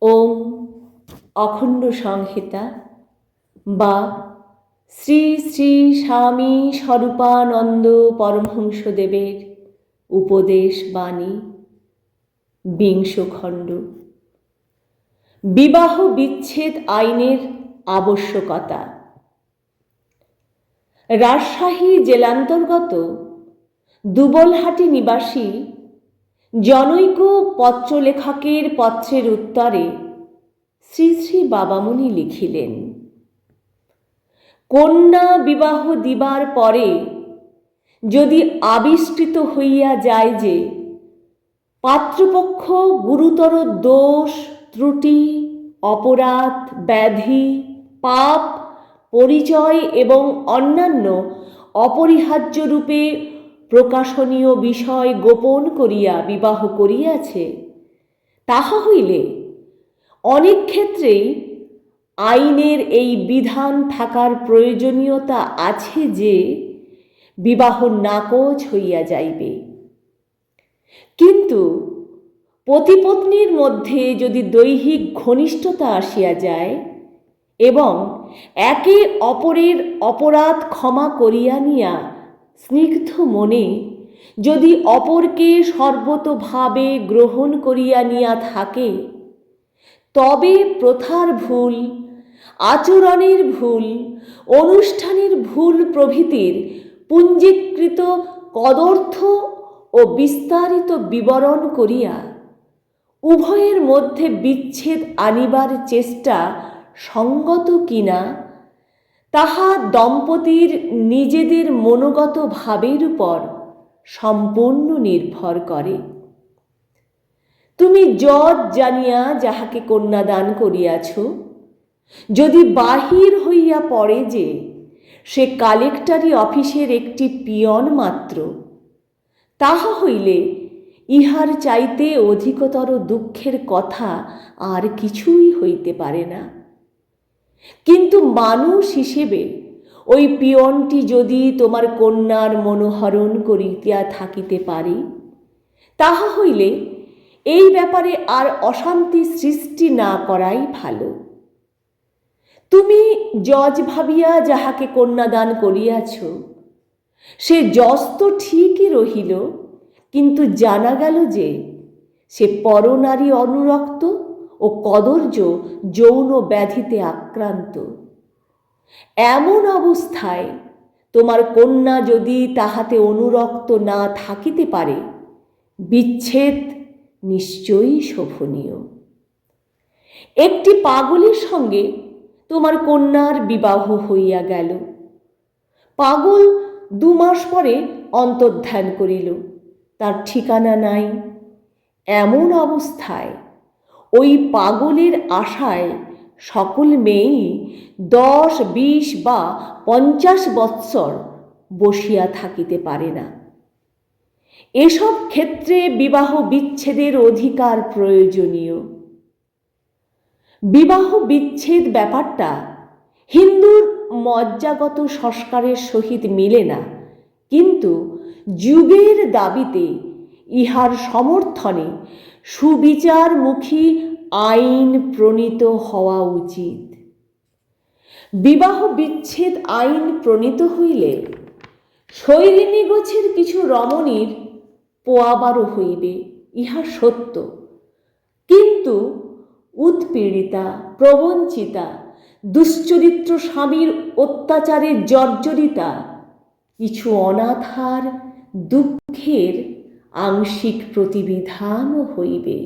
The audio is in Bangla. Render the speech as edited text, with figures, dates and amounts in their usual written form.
ওম অখণ্ড সংহিতা বা শ্রী শ্রী স্বামী স্বরূপানন্দ পরমহংসদেবের উপদেশ বাণী ২০ খণ্ড। বিবাহ বিচ্ছেদ আইনের আবশ্যকতা। রাজশাহী জেলান্তর্গত দুবলহাটি নিবাসী জনৈক পত্রলেখকের পত্রের উত্তরে শ্রী শ্রী বাবামুনি লিখিলেন, কন্যা বিবাহ দিবার পরে যদি আবিষ্কৃত হইয়া যায় যে পাত্রপক্ষ গুরুতর দোষ ত্রুটি অপরাধ ব্যাধি পাপ পরিচয় এবং অন্যান্য অপরিহার্য রূপে প্রকাশনীয় বিষয় গোপন করিয়া বিবাহ করিয়াছে, তাহা হইলে অনেক ক্ষেত্রেই আইনের এই বিধান থাকার প্রয়োজনীয়তা আছে যে বিবাহ নাকচ হইয়া যাইবে। কিন্তু পতিপত্নীর মধ্যে যদি দৈহিক ঘনিষ্ঠতা আসিয়া যায় এবং একে অপরের অপরাধ ক্ষমা করিয়া নিয়া স্নিগ্ধ মনে যদি অপরকে সর্বতোভাবে গ্রহণ করিয়া নিয়া থাকে, তবে প্রথার ভুল, আচরণের ভুল, অনুষ্ঠানের ভুল প্রভৃতির পুঞ্জীকৃত কদর্থ ও বিস্তারিত বিবরণ করিয়া উভয়ের মধ্যে বিচ্ছেদ আনিবার চেষ্টা সঙ্গত কিনা তাহা দম্পতির নিজেদের মনোগত ভাবের উপর সম্পূর্ণ নির্ভর করে। তুমি জজ জানিয়া যাহাকে কন্যাদান করিয়াছ, যদি বাহির হইয়া পড়ে যে সে কালেক্টরি অফিসের একটি পিয়ন মাত্র, তাহা হইলে ইহার চাইতে অধিকতর দুঃখের কথা আর কিছুই হইতে পারে না। কিন্তু মানুষ হিসেবে ওই পিয়নটি যদি তোমার কন্যার মনোহরণ করিয়া থাকিতে পারে, তাহা হইলে এই ব্যাপারে আর অশান্তি সৃষ্টি না করাই ভালো। তুমি জজ ভাবিয়া যাহাকে কন্যাদান করিয়াছ, সে জজ তো ঠিকই রহিল, কিন্তু জানা গেল যে সে পরনারী অনুরক্ত ও কদর্য যৌন ব্যাধিতে আক্রান্ত। এমন অবস্থায় তোমার কন্যা যদি তাহাতে অনুরক্ত না থাকিতে পারে, বিচ্ছেদ নিশ্চয়ই শোভনীয়। একটি পাগলের সঙ্গে তোমার কন্যার বিবাহ হইয়া গেল। পাগল ২ মাস পরে অন্তর্ধান করিল, তার ঠিকানা নাই। এমন অবস্থায় ওই পাগলের আশায় সকল মেয়েই ১০, ২০ বা ৫০ বৎসর বসিয়া থাকিতে পারে না। এসব ক্ষেত্রে বিবাহ বিচ্ছেদের অধিকার প্রয়োজনীয়। বিবাহ বিচ্ছেদ ব্যাপারটা হিন্দুর মজ্জাগত সংস্কারের সহিত মিলে না, কিন্তু যুগের দাবিতে ইহার সমর্থনে সুবিচারমুখী আইন প্রণীত হওয়া উচিত। বিবাহ বিচ্ছেদ আইন প্রণীত হইলে শৈরিনী গোছের কিছু রমণীর পোয়াবারও হইবে, ইহা সত্য। কিন্তু উৎপীড়িতা, প্রবঞ্চিতা, দুশ্চরিত্র স্বামীর অত্যাচারে জর্জরিতা কিছু অনাথার দুঃখের আংশিক প্রতিবিধানও হইবে।